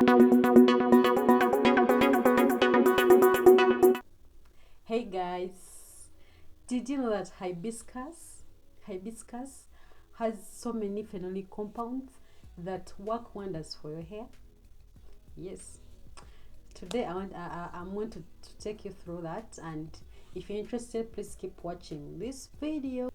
Hey guys, did you know that hibiscus has so many phenolic compounds that work wonders for your hair? Yes. Today I'm going to take you through that, and if you're interested, please keep watching this video.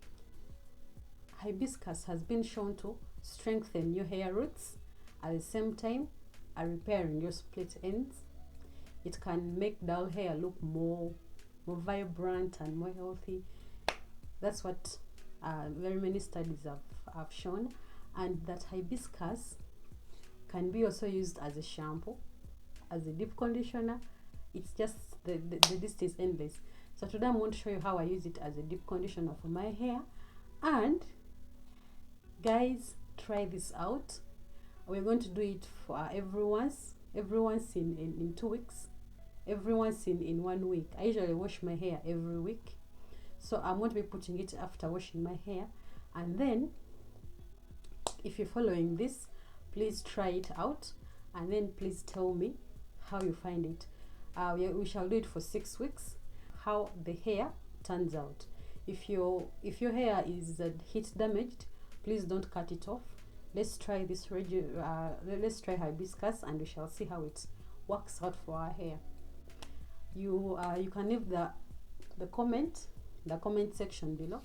Hibiscus has been shown to strengthen your hair roots at the same time repairing your split ends. It can make dull hair look more vibrant and more healthy. That's what very many studies have shown. And that hibiscus can be also used as a shampoo, as a deep conditioner. It's just the list is endless. So today I'm going to show you how I use it as a deep conditioner for my hair. And guys, try this out. We're going to do it for every once in 2 weeks, every once in 1 week. I usually wash my hair every week, so I'm going to be putting it after washing my hair. And then if you're following this, please try it out, and then please tell me how you find it. We shall do it for 6 weeks, how the hair turns out. If your hair is heat damaged, please don't cut it off. Let's try this let's try hibiscus, and we shall see how it works out for our hair. You can leave the comment section below.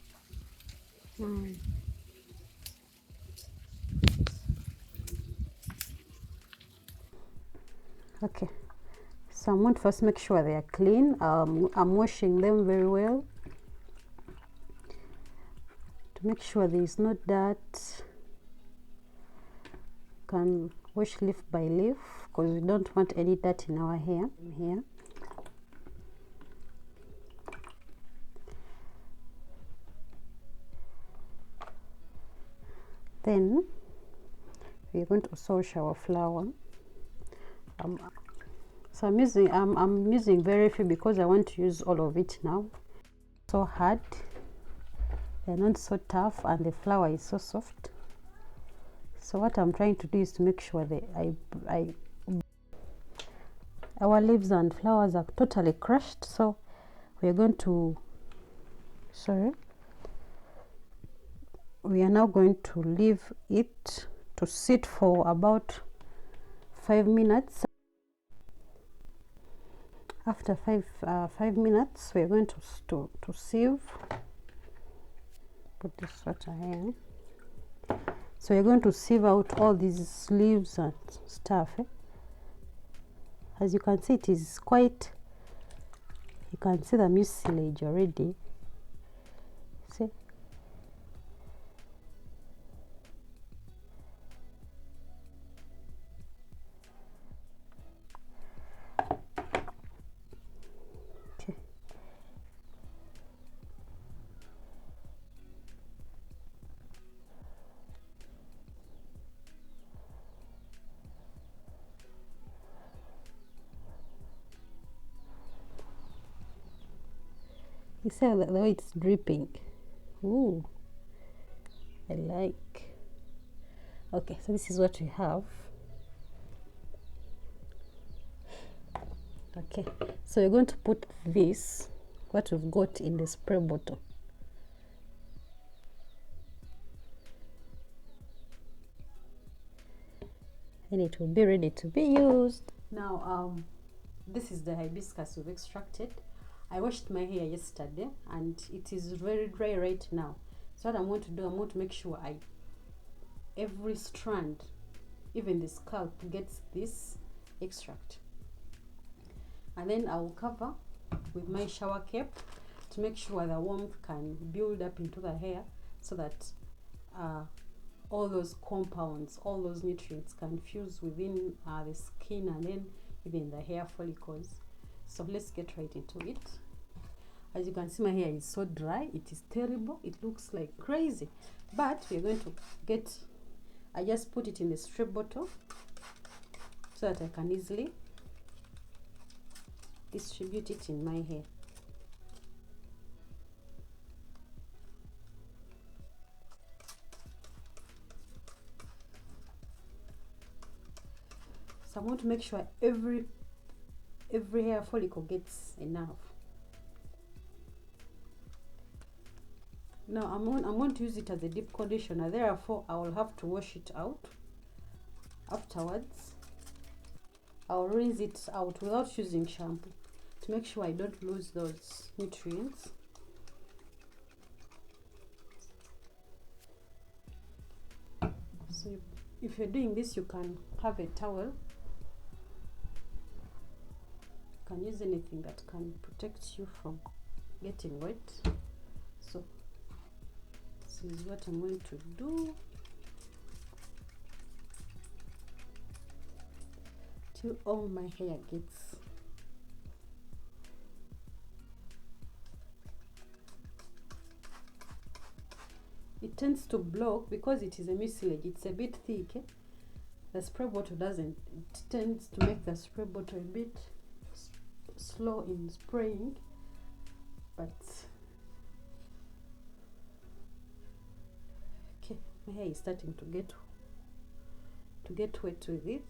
Okay, so I'm going to first make sure they are clean. I'm washing them very well to make sure there is no dirt. You can wash leaf by leaf because we don't want any dirt in our hair here. Then we're going to also wash our flour. So I'm using very few because I want to use all of it now. So hard, they're not so tough, and the flour is so soft. So what I'm trying to do is to make sure that our leaves and flowers are totally crushed. So we're going to we are now going to leave it to sit for about 5 minutes. After 5 minutes, we're going to sieve. Put this water here. So we're going to sieve out all these leaves and stuff. As you can see, it is quite, you can see the mucilage already. See? Okay. You see the way it's dripping. Ooh, I like. Okay, so this is what we have. Okay, so we're going to put this, what we've got, in the spray bottle. And it will be ready to be used. Now, this is the hibiscus we've extracted. I washed my hair yesterday and it is very dry right now. So what I'm going to do, I'm going to make sure every strand, even the scalp, gets this extract. And then I will cover with my shower cap to make sure the warmth can build up into the hair, so that all those compounds, all those nutrients can fuse within the skin and then even the hair follicles. So let's get right into it. As you can see, my hair is so dry, it is terrible, it looks like crazy, but we're going to I just put it in the spray bottle so that I can easily distribute it in my hair. So I want to make sure every hair follicle gets enough. Now I'm going to use it as a deep conditioner, therefore I will have to wash it out. Afterwards I'll rinse it out without using shampoo to make sure I don't lose those nutrients. So if you're doing this, you can have a towel. You can use anything that can protect you from getting wet. So this is what I'm going to do till all my hair gets it tends to block because it is a mucilage. It's a bit thick. The spray bottle doesn't. It tends to make the spray bottle a bit slow in spraying, but okay, my hair is starting to get wet with it.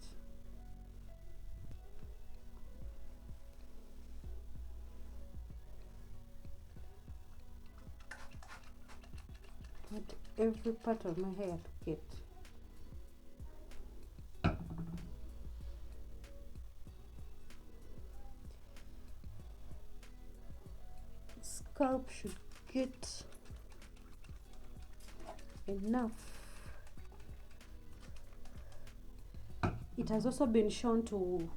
Want every part of my hair to get. Scalp should get enough. It has also been shown to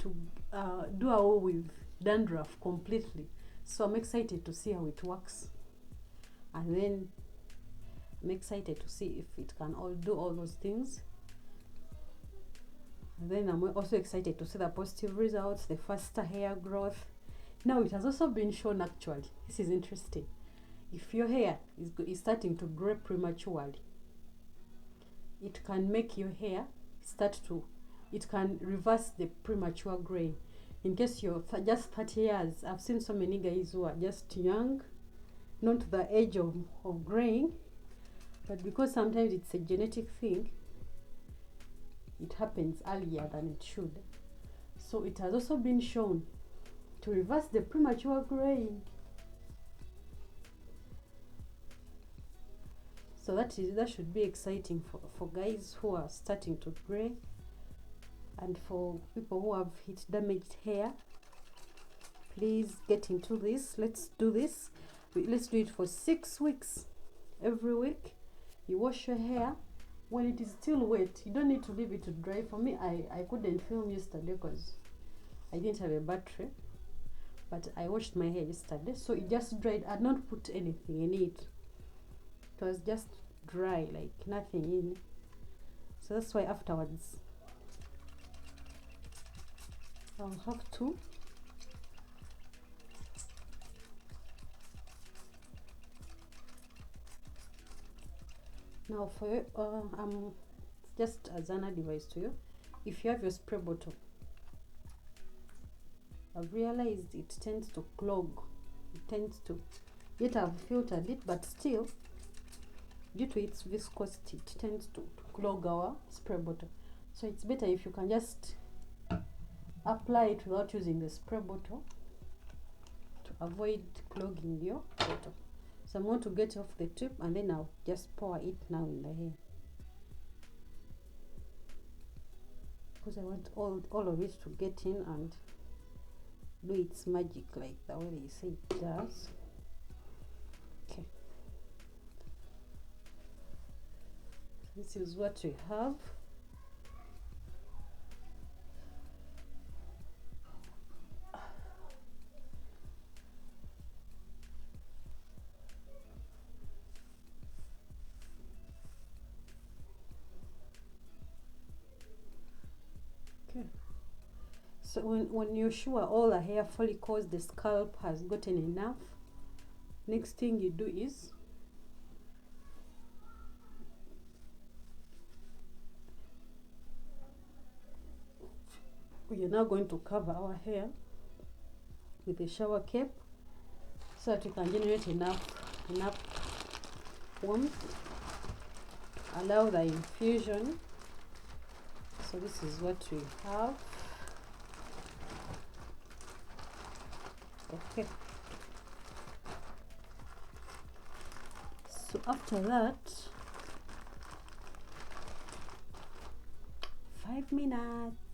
do away with dandruff completely, so I'm excited to see how it works, and then I'm excited to see if it can do all those things. And then I'm also excited to see the positive results, the faster hair growth. Now it has also been shown, actually, this is interesting, if your hair is starting to grow prematurely, it can make your hair it can reverse the premature graying. In case you're just 30 years, I've seen so many guys who are just young, not to the age of graying, but because sometimes it's a genetic thing, it happens earlier than it should. So it has also been shown to reverse the premature graying. So that should be exciting for guys who are starting to gray, and for people who have heat damaged hair. Please get into this. Let's do this. Let's do it for 6 weeks. Every week you wash your hair. When it is still wet, you don't need to leave it to dry. For me, I couldn't film yesterday because I didn't have a battery, but I washed my hair yesterday, so it just dried. I did not put anything in it. It was just dry, like nothing in it. So that's why afterwards I'll have to now for just as an advice to you, if you have your spray bottle, I've realized it tends to clog. It tends to, yet I've filtered it, but still, due to its viscosity, it tends to clog our spray bottle. So it's better if you can just apply it without using the spray bottle to avoid clogging your bottle. So I'm going to get off the tip, and then I'll just pour it now in the hair, because I want all of it to get in and do its magic like the way they say it does. Okay, this is what we have. So when you're sure all the hair follicles, the scalp has gotten enough, next thing you do is we are now going to cover our hair with a shower cap so that we can generate enough warmth, allow the infusion. So So this is what we have. Okay. So after that, 5 minutes.